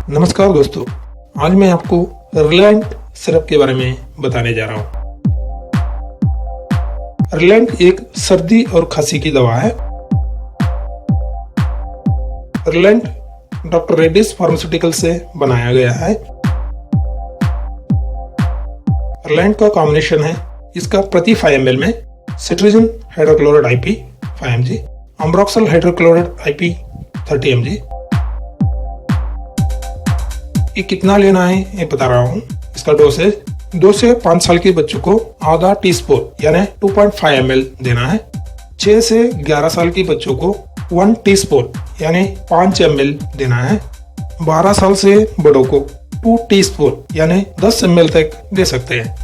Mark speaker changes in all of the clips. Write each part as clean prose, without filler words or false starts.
Speaker 1: नमस्कार दोस्तों, आज मैं आपको रिलैंट सिरप के बारे में बताने जा रहा हूँ। रिलैंट एक सर्दी और खांसी की दवा है। रिलैंट डॉक्टर रेड्डीज फार्मास्यूटिकल से बनाया गया है। रिलैंट का कॉम्बिनेशन है, इसका प्रति 5 ml में cetirizine hydrochloride IP 5 mg, ambroxol hydrochloride IP 30 mg। ये कितना लेना है ये बता रहा हूँ। इसका डोसेज 2 से 5 साल के बच्चों को आधा टीस्पून यानी 2.5 ml देना है। 6 से 11 साल के बच्चों को 1 टीस्पून यानी 5 ml देना है। 12 साल से बड़ों को 2 टीस्पून यानी 10 ml तक दे सकते हैं।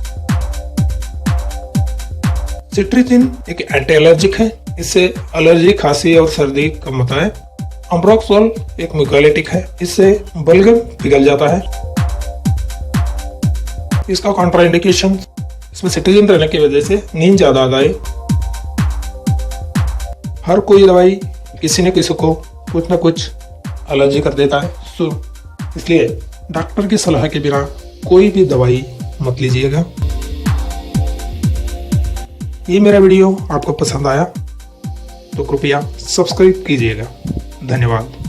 Speaker 1: सिट्रिजिन एक एंटी एलर्जिक है, इससे एलर्जी, खांसी और सर्दी कम होता है। अम्ब्रोक्सोल एक म्यूकोलाइटिक है, इससे बलगम पिघल जाता है। इसका कॉन्ट्राइंडिकेशन, इसमें सिट्रिजिन रहने की वजह से नींद ज्यादा आता है। हर कोई दवाई किसी न किसी को कुछ न कुछ एलर्जी कर देता है, इसलिए डॉक्टर की सलाह के बिना कोई भी दवाई मत लीजिएगा। ये मेरा वीडियो आपको पसंद आया तो कृपया सब्सक्राइब कीजिएगा। धन्यवाद।